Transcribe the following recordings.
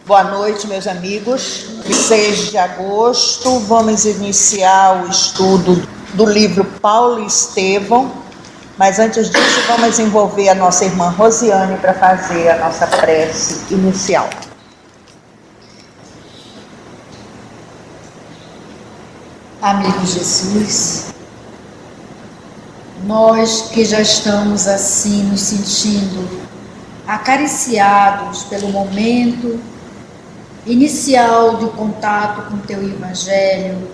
Boa noite, meus amigos. 6 de agosto, vamos iniciar o estudo do livro Paulo e Estevão, mas antes disso vamos envolver a nossa irmã Rosiane para fazer a nossa prece inicial. Amigo Jesus, nós que já estamos assim nos sentindo acariciados pelo momento inicial de contato com o Teu Evangelho,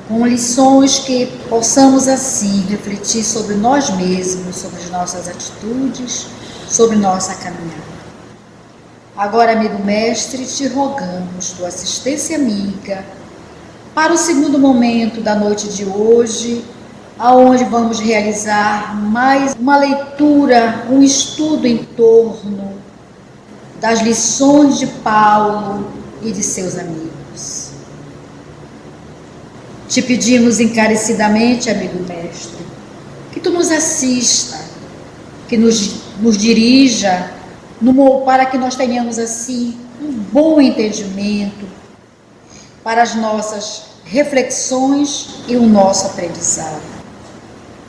com lições que possamos assim refletir sobre nós mesmos, sobre as nossas atitudes, sobre nossa caminhada. Agora, amigo mestre, te rogamos tua assistência amiga para o segundo momento da noite de hoje, aonde vamos realizar mais uma leitura, um estudo em torno das lições de Paulo e de seus amigos. Te pedimos encarecidamente, amigo mestre, que tu nos assista, que nos dirija, para que nós tenhamos assim um bom entendimento para as nossas reflexões e o nosso aprendizado.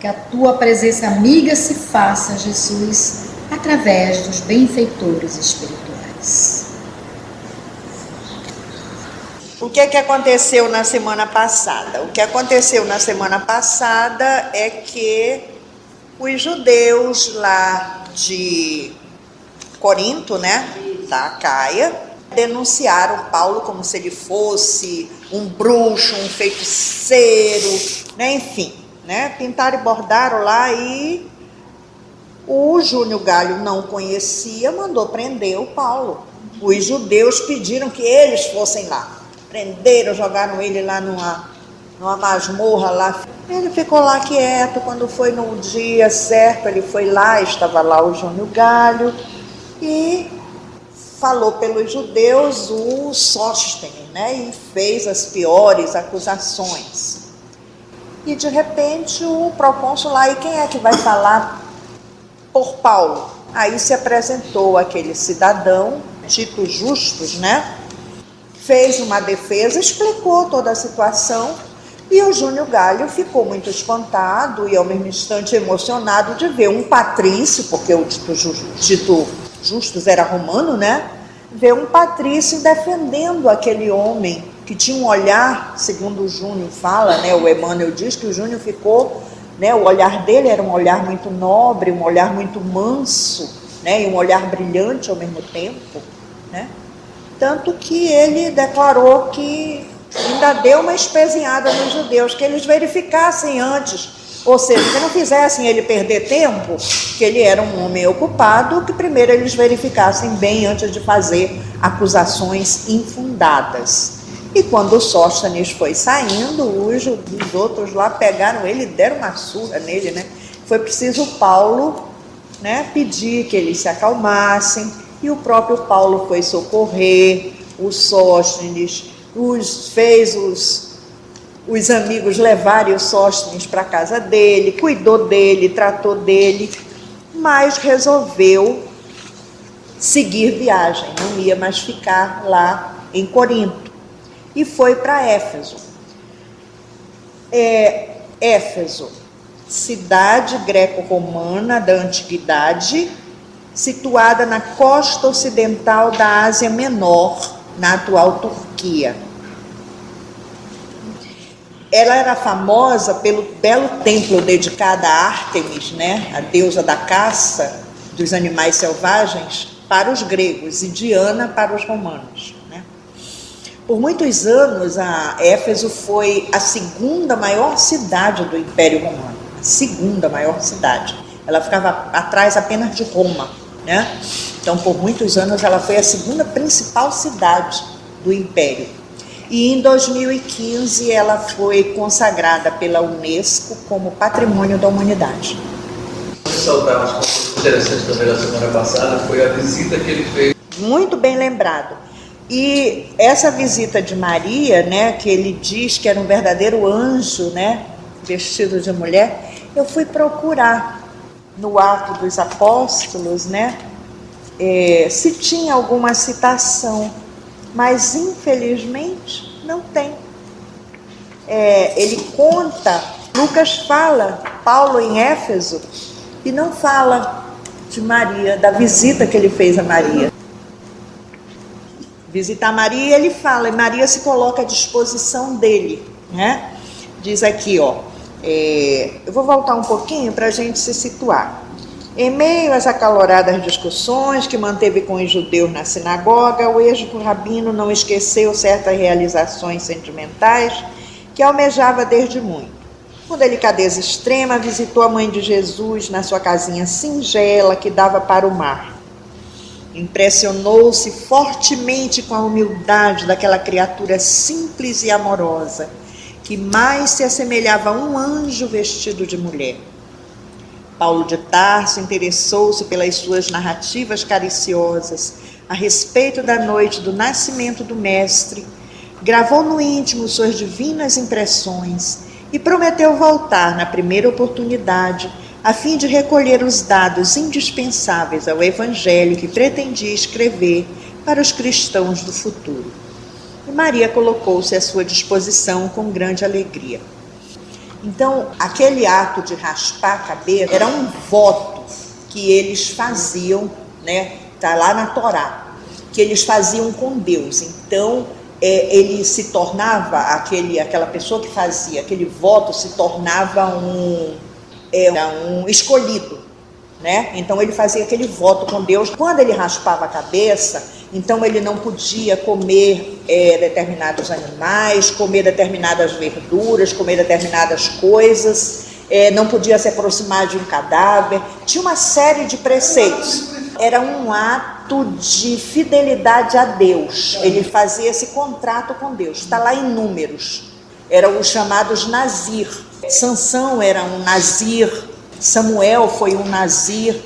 Que a tua presença amiga se faça, Jesus, através dos benfeitores espirituais. O que aconteceu na semana passada? O que aconteceu na semana passada é que os judeus lá de Corinto, da Acaia, denunciaram Paulo como se ele fosse um bruxo, um feiticeiro, enfim, pintaram e bordaram lá, e o Júnior Galho não conhecia, mandou prender o Paulo. Os judeus pediram que eles fossem lá, prenderam, jogaram ele lá numa masmorra lá. Ele ficou lá quieto. Quando foi no dia certo, ele foi lá, estava lá o Júnior Galho, e falou pelos judeus o Sóstenes, e fez as piores acusações. E de repente o procônsul lá, e quem é que vai falar por Paulo? Aí se apresentou aquele cidadão, Tito Justus, fez uma defesa, explicou toda a situação, e o Júnior Galho ficou muito espantado e ao mesmo instante emocionado de ver um patrício, porque o Tito Justus era romano, ver um patrício defendendo aquele homem que tinha um olhar, segundo o Júnior fala, o Emmanuel diz que o Júnior ficou, o olhar dele era um olhar muito nobre, um olhar muito manso, e um olhar brilhante ao mesmo tempo, tanto que ele declarou que ainda deu uma espezinhada nos judeus, que eles verificassem antes, ou seja, que não fizessem ele perder tempo, que ele era um homem ocupado, que primeiro eles verificassem bem antes de fazer acusações infundadas. E quando o Sóstenes foi saindo, os outros lá pegaram ele e deram uma surra nele, Foi preciso o Paulo, pedir que eles se acalmassem, e o próprio Paulo foi socorrer o Sóstenes, fez os amigos levarem o Sóstenes para a casa dele, cuidou dele, tratou dele, mas resolveu seguir viagem, não ia mais ficar lá em Corinto, e foi para Éfeso. Éfeso, cidade greco-romana da antiguidade, situada na costa ocidental da Ásia Menor, na atual Turquia. Ela era famosa pelo belo templo dedicado a Ártemis, a deusa da caça dos animais selvagens, para os gregos, e Diana para os romanos. Por muitos anos, a Éfeso foi a segunda maior cidade do Império Romano, a segunda maior cidade. Ela ficava atrás apenas de Roma, Então, por muitos anos, ela foi a segunda principal cidade do Império. E em 2015 ela foi consagrada pela Unesco como Patrimônio da Humanidade. Ressaltar uma coisa interessante também da semana passada foi a visita que ele fez. Muito bem lembrado. E essa visita de Maria, que ele diz que era um verdadeiro anjo, vestido de mulher, eu fui procurar no Atos dos Apóstolos, se tinha alguma citação mas infelizmente não tem. Ele conta, Lucas fala, Paulo em Éfeso, e não fala de Maria, da visita que ele fez a Maria. Visitar Maria, ele fala, e Maria se coloca à disposição dele, né? Diz aqui, ó, eu vou voltar um pouquinho para a gente se situar. Em meio às acaloradas discussões que manteve com os judeus na sinagoga, o ex-rabino não esqueceu certas realizações sentimentais que almejava desde muito. Com delicadeza extrema, visitou a mãe de Jesus na sua casinha singela que dava para o mar. Impressionou-se fortemente com a humildade daquela criatura simples e amorosa, que mais se assemelhava a um anjo vestido de mulher. Paulo de Tarso interessou-se pelas suas narrativas cariciosas a respeito da noite do nascimento do Mestre, gravou no íntimo suas divinas impressões e prometeu voltar na primeira oportunidade a fim de recolher os dados indispensáveis ao Evangelho que pretendia escrever para os cristãos do futuro. E Maria colocou-se à sua disposição com grande alegria. Então, aquele ato de raspar a cabeça era um voto que eles faziam, né? Está lá na Torá, que eles faziam com Deus. Então, ele se tornava, aquela pessoa que fazia aquele voto se tornava um escolhido, né? Então, ele fazia aquele voto com Deus. Quando ele raspava a cabeça, então ele não podia comer determinados animais, comer determinadas verduras, comer determinadas coisas, não podia se aproximar de um cadáver. Tinha uma série de preceitos. Era um ato de fidelidade a Deus. Ele fazia esse contrato com Deus. Está lá em Números. Eram os chamados nazir. Sansão era um nazir. Samuel foi um nazir.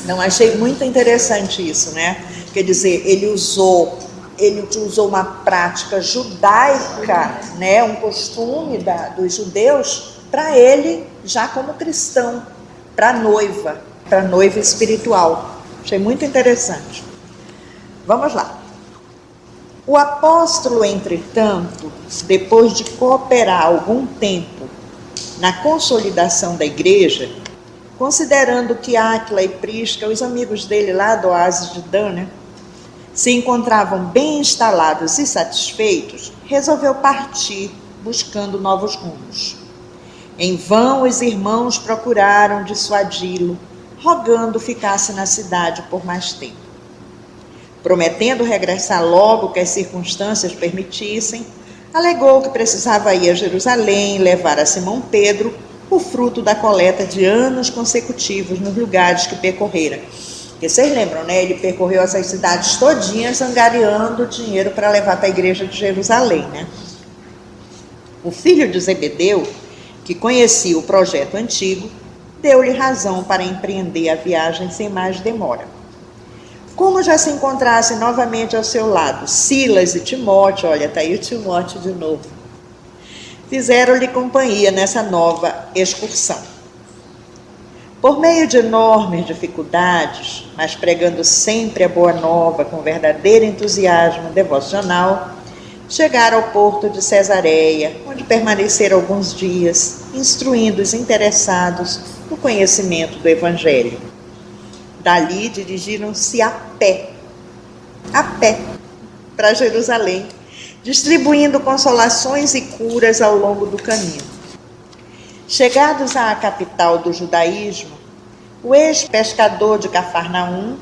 Não, achei muito interessante isso, né? Quer dizer, ele usou uma prática judaica, né? Um costume dos judeus, para ele, já como cristão, para a noiva espiritual. Achei muito interessante. Vamos lá. O apóstolo, entretanto, depois de cooperar algum tempo na consolidação da igreja, considerando que Áquila e Prisca, os amigos dele lá do oásis de Dan, né, se encontravam bem instalados e satisfeitos, resolveu partir buscando novos rumos. Em vão os irmãos procuraram dissuadi-lo, rogando ficasse na cidade por mais tempo. Prometendo regressar logo que as circunstâncias permitissem, alegou que precisava ir a Jerusalém e levar a Simão Pedro o fruto da coleta de anos consecutivos nos lugares que percorrera. Porque vocês lembram, né? Ele percorreu essas cidades todinhas angariando dinheiro para levar para a igreja de Jerusalém, né? O filho de Zebedeu, que conhecia o projeto antigo, deu-lhe razão para empreender a viagem sem mais demora. Como já se encontrasse novamente ao seu lado Silas e Timóteo, olha, está aí o Timóteo de novo, fizeram-lhe companhia nessa nova excursão. Por meio de enormes dificuldades, mas pregando sempre a boa nova com verdadeiro entusiasmo devocional, chegaram ao porto de Cesareia, onde permaneceram alguns dias, instruindo os interessados no conhecimento do Evangelho. Dali dirigiram-se a pé, para Jerusalém, distribuindo consolações e curas ao longo do caminho. Chegados à capital do judaísmo, o ex-pescador de Cafarnaum,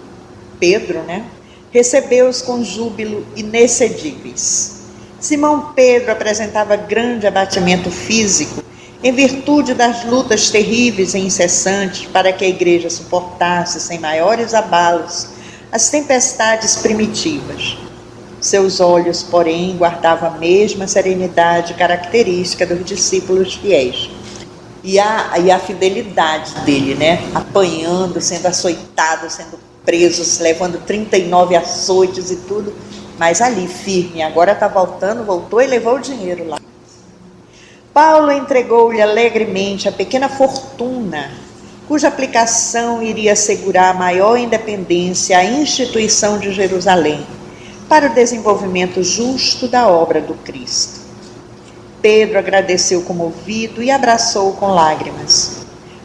Pedro, né, recebeu-os com júbilo inexcedíveis. Simão Pedro apresentava grande abatimento físico em virtude das lutas terríveis e incessantes para que a igreja suportasse sem maiores abalos as tempestades primitivas. Seus olhos, porém, guardavam a mesma serenidade característica dos discípulos fiéis. E a fidelidade dele, né? Apanhando, sendo açoitado, sendo preso, levando 39 açoites e tudo, mas ali firme. Agora está voltou e levou o dinheiro lá. Paulo entregou-lhe alegremente a pequena fortuna, cuja aplicação iria assegurar a maior independência à instituição de Jerusalém, para o desenvolvimento justo da obra do Cristo. Pedro agradeceu comovido e abraçou com lágrimas.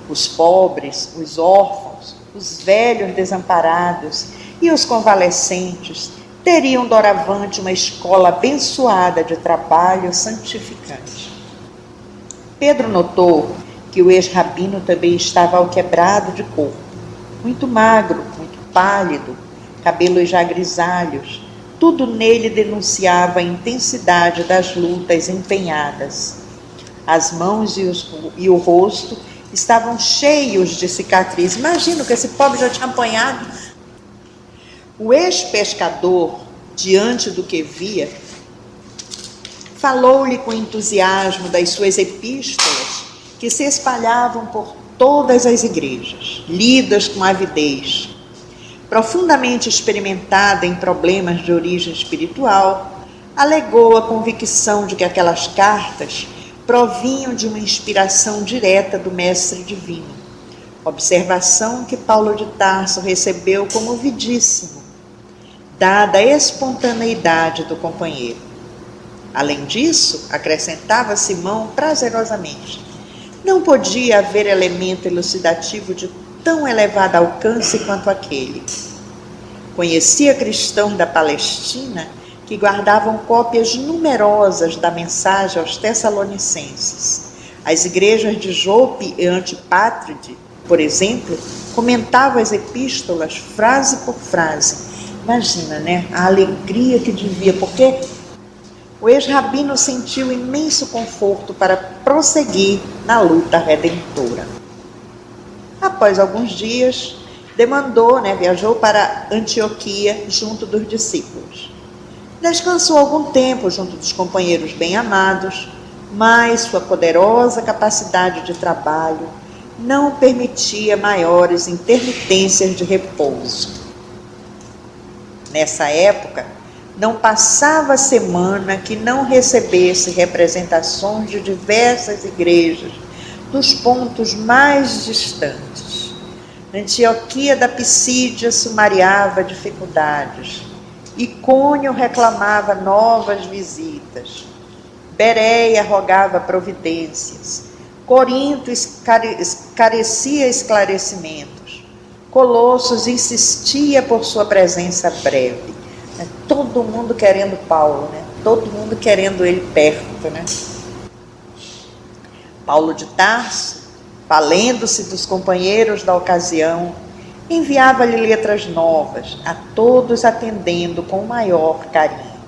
Os pobres, os órfãos, os velhos desamparados e os convalescentes teriam doravante uma escola abençoada de trabalho santificante. Pedro notou que o ex-rabino também estava alquebrado de corpo, muito magro, muito pálido, cabelos já grisalhos. Tudo nele denunciava a intensidade das lutas empenhadas. As mãos e o rosto estavam cheios de cicatrizes. Imagino que esse pobre já tinha apanhado. O ex-pescador, diante do que via, falou-lhe com entusiasmo das suas epístolas, que se espalhavam por todas as igrejas, lidas com avidez. Profundamente experimentada em problemas de origem espiritual, alegou a convicção de que aquelas cartas provinham de uma inspiração direta do Mestre Divino, observação que Paulo de Tarso recebeu como vidíssimo, dada a espontaneidade do companheiro. Além disso, acrescentava Simão prazerosamente, não podia haver elemento elucidativo de tão elevado alcance quanto aquele. Conhecia cristãos da Palestina que guardavam cópias numerosas da mensagem aos Tessalonicenses. As igrejas de Jope e Antipátride, por exemplo, comentavam as epístolas frase por frase. Imagina, né? A alegria que devia, porque o ex-rabino sentiu imenso conforto para prosseguir na luta redentora. Após alguns dias, viajou para Antioquia junto dos discípulos. Descansou algum tempo junto dos companheiros bem-amados, mas sua poderosa capacidade de trabalho não permitia maiores intermitências de repouso. Nessa época, não passava semana que não recebesse representações de diversas igrejas dos pontos mais distantes. Antioquia da Pisídia sumariava dificuldades. Icônio reclamava novas visitas. Bereia rogava providências. Corinto carecia esclarecimentos. Colossos insistia por sua presença breve. Todo mundo querendo Paulo, né? Todo mundo querendo ele perto, né? Paulo de Tarso, valendo-se dos companheiros da ocasião, enviava-lhe letras novas, a todos atendendo com o maior carinho.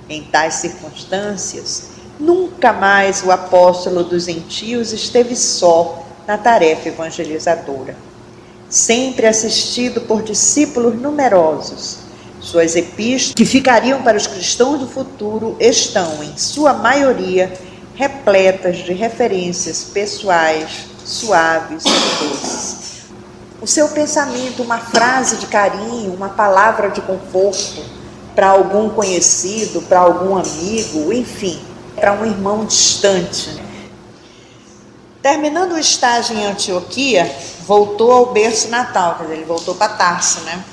Em tais circunstâncias, nunca mais o apóstolo dos gentios esteve só na tarefa evangelizadora. Sempre assistido por discípulos numerosos, suas epístolas, que ficariam para os cristãos do futuro, estão, em sua maioria, repletas de referências pessoais, suaves e doces. O seu pensamento, uma frase de carinho, uma palavra de conforto para algum conhecido, para algum amigo, enfim, para um irmão distante. Terminando o estágio em Antioquia, voltou ao berço natal, quer dizer, ele voltou para Tarso, né?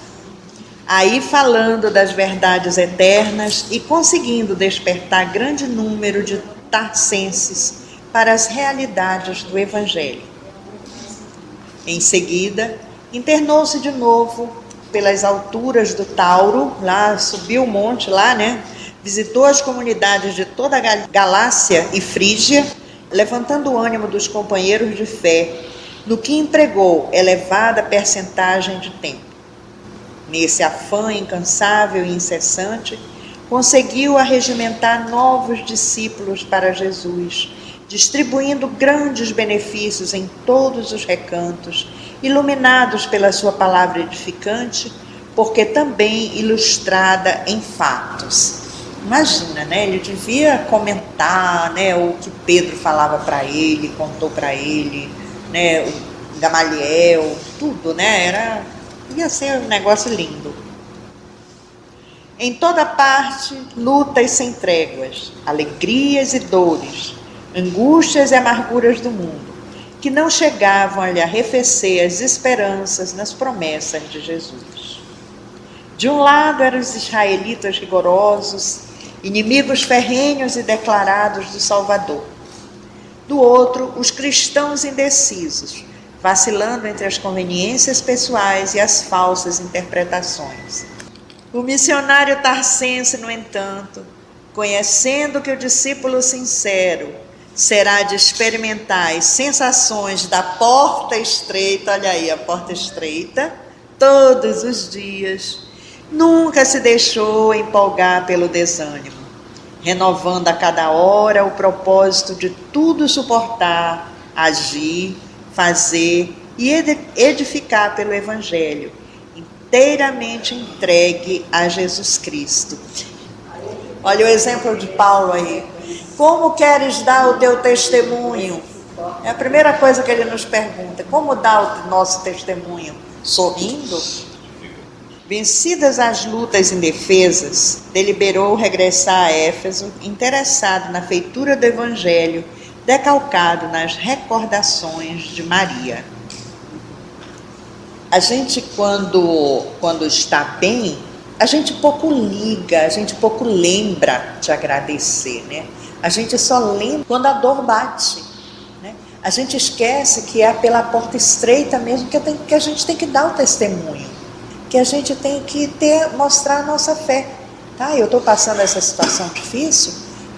Aí falando das verdades eternas e conseguindo despertar grande número de tarsenses para as realidades do Evangelho. Em seguida, internou-se de novo pelas alturas do Tauro, lá subiu o monte lá, né? Visitou as comunidades de toda a Galácia e Frígia, levantando o ânimo dos companheiros de fé, no que empregou elevada percentagem de tempo. Nesse afã incansável e incessante, conseguiu arregimentar novos discípulos para Jesus, distribuindo grandes benefícios em todos os recantos, iluminados pela sua palavra edificante, porque também ilustrada em fatos. Imagina, né? Ele devia comentar, né, o que Pedro falava para ele, contou para ele, né, o Gamaliel, tudo, né? Ia ser um negócio lindo. Em toda parte, lutas sem tréguas, alegrias e dores, angústias e amarguras do mundo, que não chegavam a lhe arrefecer as esperanças nas promessas de Jesus. De um lado eram os israelitas rigorosos, inimigos ferrenhos e declarados do Salvador. Do outro, os cristãos indecisos, vacilando entre as conveniências pessoais e as falsas interpretações. O missionário tarcense, no entanto, conhecendo que o discípulo sincero será de experimentar as sensações da porta estreita, olha aí a porta estreita, todos os dias, nunca se deixou empolgar pelo desânimo, renovando a cada hora o propósito de tudo suportar, agir, fazer e edificar pelo Evangelho, inteiramente entregue a Jesus Cristo. Olha o exemplo de Paulo aí. Como queres dar o teu testemunho? É a primeira coisa que ele nos pergunta. Como dar o nosso testemunho? Sorrindo? Vencidas as lutas indefesas, deliberou regressar a Éfeso, interessado na feitura do Evangelho, decalcado nas recordações de Maria. A gente, quando está bem, a gente pouco liga, a gente pouco lembra de agradecer, né? A gente só lembra quando a dor bate, né? A gente esquece que é pela porta estreita mesmo que a gente tem que dar o testemunho, que a gente tem que mostrar a nossa fé. Tá? Eu estou passando essa situação difícil,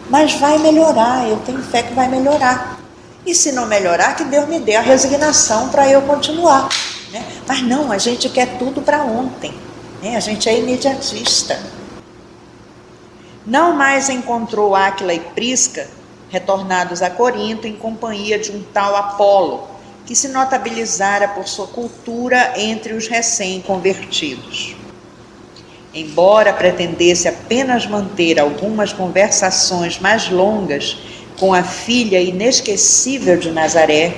mas vai melhorar, eu tenho fé que vai melhorar. E se não melhorar, que Deus me dê a resignação para eu continuar. Né? Mas não, a gente quer tudo para ontem. A gente é imediatista. Não mais encontrou Áquila e Prisca, retornados a Corinto em companhia de um tal Apolo, que se notabilizara por sua cultura entre os recém-convertidos. Embora pretendesse apenas manter algumas conversações mais longas com a filha inesquecível de Nazaré,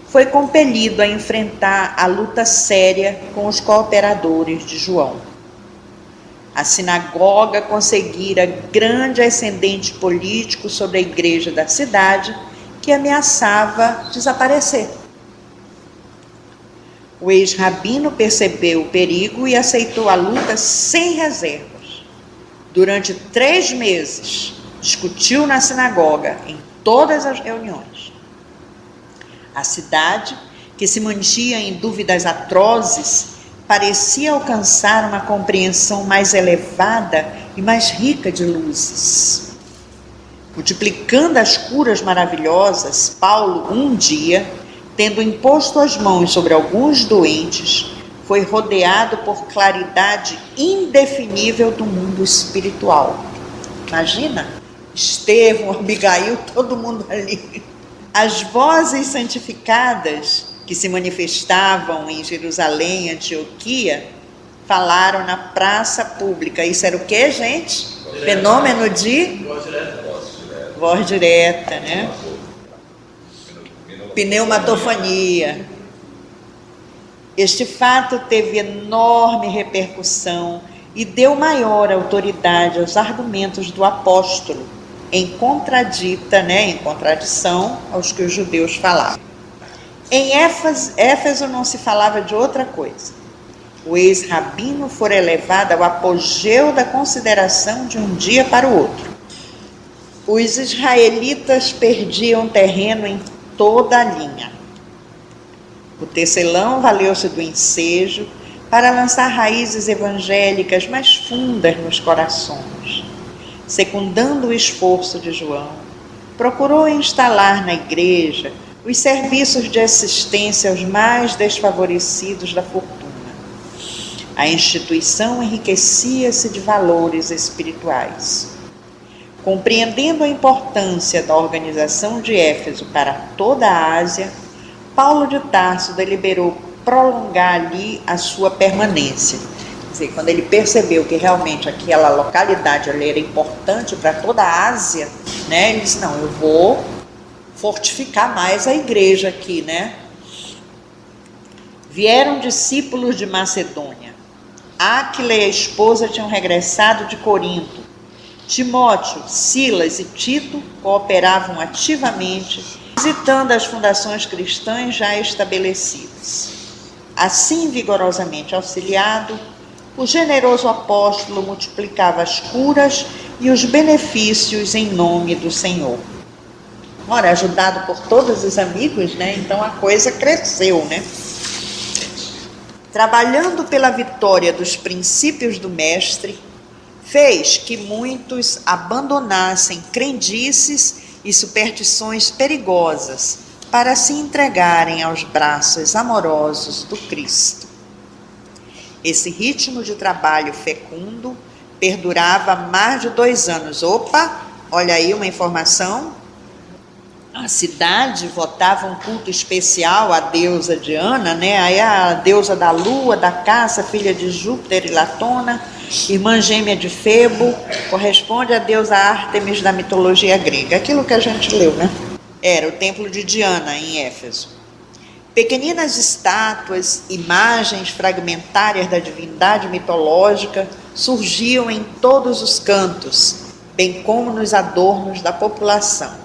foi compelido a enfrentar a luta séria com os cooperadores de João. A sinagoga conseguira grande ascendente político sobre a igreja da cidade, que ameaçava desaparecer. O ex-rabino percebeu o perigo e aceitou a luta sem reservas. Durante 3 meses, discutiu na sinagoga, em todas as reuniões. A cidade, que se mantinha em dúvidas atrozes, parecia alcançar uma compreensão mais elevada e mais rica de luzes. Multiplicando as curas maravilhosas, Paulo, um dia, tendo imposto as mãos sobre alguns doentes, foi rodeado por claridade indefinível do mundo espiritual. Imagina, Estevão, Abigail, todo mundo ali. As vozes santificadas que se manifestavam em Jerusalém, Antioquia, falaram na praça pública. Isso era o quê, gente? Fenômeno de voz direta, né? Pneumatofonia. Este fato teve enorme repercussão e deu maior autoridade aos argumentos do apóstolo, em contradição aos que os judeus falavam. Em Éfeso não se falava de outra coisa. O ex-rabino fora elevado ao apogeu da consideração de um dia para o outro. Os israelitas perdiam terreno em toda a linha. O tecelão valeu-se do ensejo para lançar raízes evangélicas mais fundas nos corações. Secundando o esforço de João, procurou instalar na igreja os serviços de assistência aos mais desfavorecidos da fortuna. A instituição enriquecia-se de valores espirituais. Compreendendo a importância da organização de Éfeso para toda a Ásia, Paulo de Tarso deliberou prolongar ali a sua permanência. Quer dizer, quando ele percebeu que realmente aquela localidade ali era importante para toda a Ásia, né, ele disse, não, eu vou fortificar mais a igreja aqui, né? Vieram discípulos de Macedônia. Áquila e a esposa tinham regressado de Corinto. Timóteo, Silas e Tito cooperavam ativamente, visitando as fundações cristãs já estabelecidas. Assim, vigorosamente auxiliado, o generoso apóstolo multiplicava as curas e os benefícios em nome do Senhor. Ora, ajudado por todos os amigos, né? Então a coisa cresceu, né? Trabalhando pela vitória dos princípios do Mestre, fez que muitos abandonassem crendices e superstições perigosas para se entregarem aos braços amorosos do Cristo. Esse ritmo de trabalho fecundo perdurava mais de 2 anos. Opa, olha aí uma informação. A cidade votava um culto especial à deusa Diana, né? Aí a deusa da lua, da caça, filha de Júpiter e Latona, irmã gêmea de Febo, corresponde à deusa Ártemis da mitologia grega. Aquilo que a gente leu, né? Era o templo de Diana, em Éfeso. Pequeninas estátuas, imagens fragmentárias da divindade mitológica surgiam em todos os cantos, bem como nos adornos da população.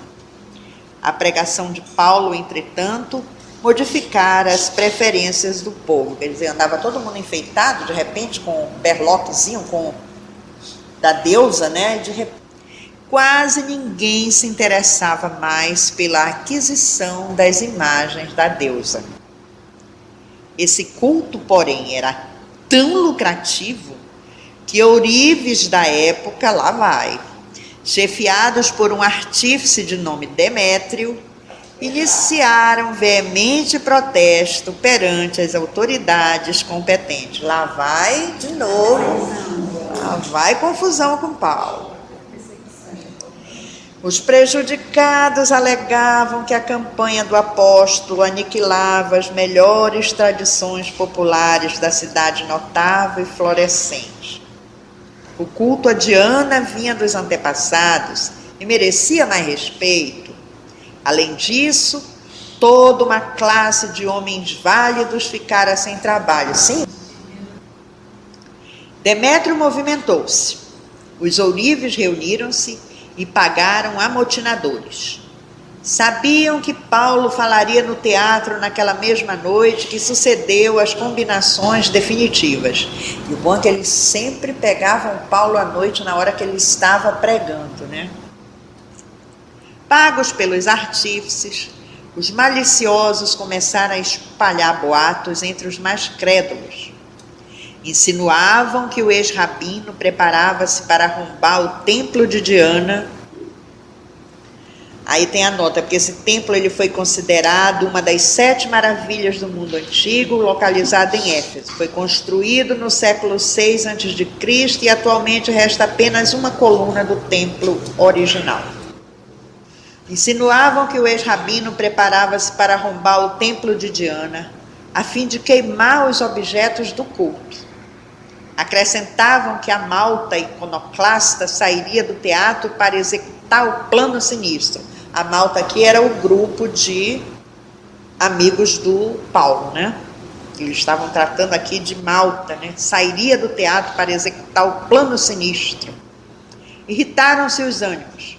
A pregação de Paulo, entretanto, modificara as preferências do povo. Quer dizer, andava todo mundo enfeitado, de repente, com um berloquezinho da deusa, né? Quase ninguém se interessava mais pela aquisição das imagens da deusa. Esse culto, porém, era tão lucrativo que ourives da época, lá vai, chefiados por um artífice de nome Demétrio, iniciaram veemente protesto perante as autoridades competentes. Lá vai de novo, lá vai confusão com Paulo. Os prejudicados alegavam que a campanha do apóstolo aniquilava as melhores tradições populares da cidade notável e florescente. O culto a Diana vinha dos antepassados e merecia mais respeito. Além disso, toda uma classe de homens válidos ficara sem trabalho. Sim. Demétrio movimentou-se. Os ourives reuniram-se e pagaram amotinadores. Sabiam que Paulo falaria no teatro naquela mesma noite que sucedeu às combinações definitivas. E o bom é que eles sempre pegavam Paulo à noite na hora que ele estava pregando, né? Pagos pelos artífices, os maliciosos começaram a espalhar boatos entre os mais crédulos. Insinuavam que o ex-rabino preparava-se para arrombar o templo de Diana. Aí tem a nota, porque esse templo ele foi considerado uma das 7 maravilhas do mundo antigo, localizado em Éfeso. Foi construído no século 6 a.C. e atualmente resta apenas uma coluna do templo original. Insinuavam que o ex-rabino preparava-se para arrombar o templo de Diana, a fim de queimar os objetos do culto. Acrescentavam que a malta iconoclasta sairia do teatro para executar o plano sinistro. A malta aqui era o grupo de amigos do Paulo, né? Eles estavam tratando aqui de malta, né? Sairia do teatro para executar o plano sinistro. Irritaram-se os ânimos.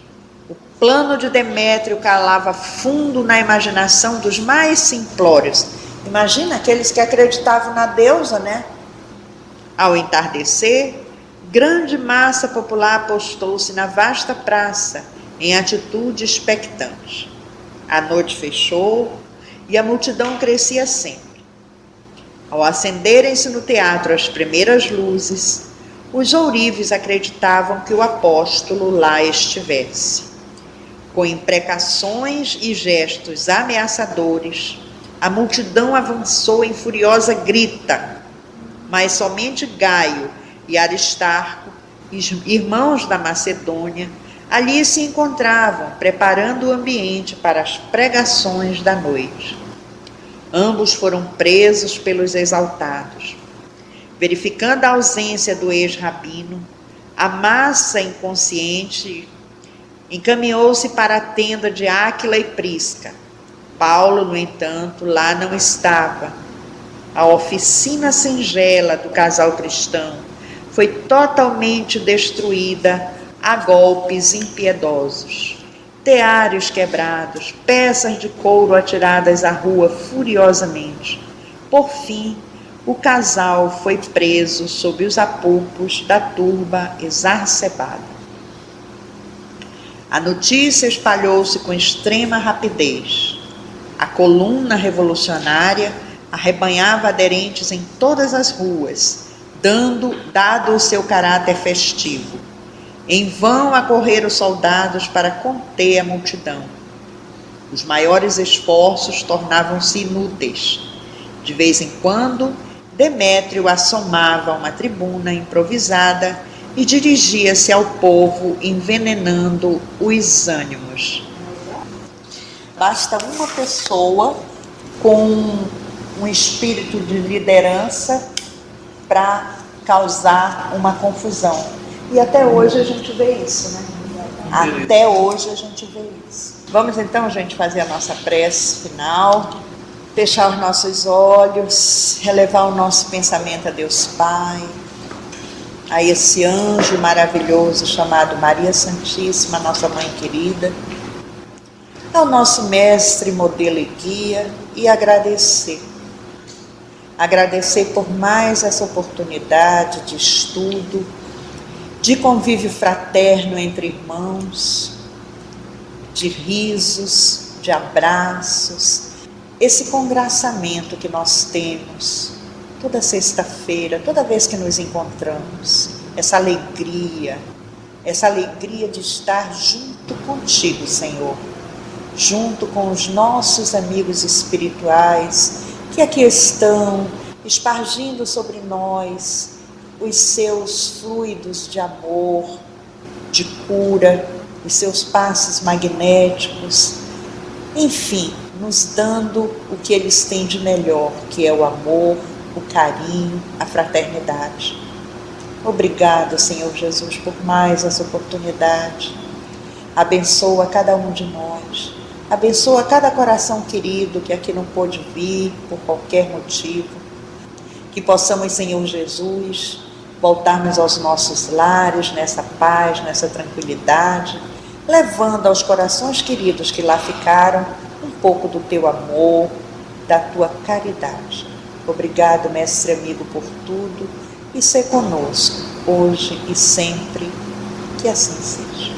O plano de Demétrio calava fundo na imaginação dos mais simplórios. Imagina aqueles que acreditavam na deusa, né? Ao entardecer, grande massa popular apostou-se na vasta praça, em atitude expectante. A noite fechou e a multidão crescia sempre. Ao acenderem-se no teatro as primeiras luzes, os ourives acreditavam que o apóstolo lá estivesse. Com imprecações e gestos ameaçadores, a multidão avançou em furiosa grita, mas somente Gaio e Aristarco, irmãos da Macedônia, ali se encontravam, preparando o ambiente para as pregações da noite. Ambos foram presos pelos exaltados. Verificando a ausência do ex-rabino, a massa inconsciente encaminhou-se para a tenda de Áquila e Prisca. Paulo, no entanto, lá não estava. A oficina singela do casal cristão foi totalmente destruída a golpes impiedosos. Teários quebrados, peças de couro atiradas à rua furiosamente. Por fim, o casal foi preso sob os apupos da turba exacerbada. A notícia espalhou-se com extrema rapidez. A coluna revolucionária arrebanhava aderentes em todas as ruas, dado o seu caráter festivo. Em vão acorreram os soldados para conter a multidão. Os maiores esforços tornavam-se inúteis. De vez em quando, Demétrio assomava uma tribuna improvisada e dirigia-se ao povo, envenenando os ânimos. Basta uma pessoa com um espírito de liderança para causar uma confusão. E até hoje a gente vê isso, né? Até hoje a gente vê isso. Vamos então, gente, fazer a nossa prece final, fechar os nossos olhos, relevar o nosso pensamento a Deus Pai, a esse anjo maravilhoso chamado Maria Santíssima, nossa mãe querida, ao nosso mestre, modelo e guia, e agradecer. Agradecer por mais essa oportunidade de estudo, de convívio fraterno entre irmãos, de risos, de abraços, esse congraçamento que nós temos toda sexta-feira, toda vez que nos encontramos, essa alegria de estar junto contigo, Senhor, junto com os nossos amigos espirituais que aqui estão, espargindo sobre nós os seus fluidos de amor, de cura, os seus passes magnéticos, enfim, nos dando o que eles têm de melhor, que é o amor, o carinho, a fraternidade. Obrigado, Senhor Jesus, por mais essa oportunidade. Abençoa cada um de nós. Abençoa cada coração querido que aqui não pôde vir por qualquer motivo. Que possamos, Senhor Jesus, voltarmos aos nossos lares nessa paz, nessa tranquilidade, levando aos corações queridos que lá ficaram um pouco do teu amor, da tua caridade. Obrigado, mestre amigo, por tudo, e ser conosco, hoje e sempre, que assim seja.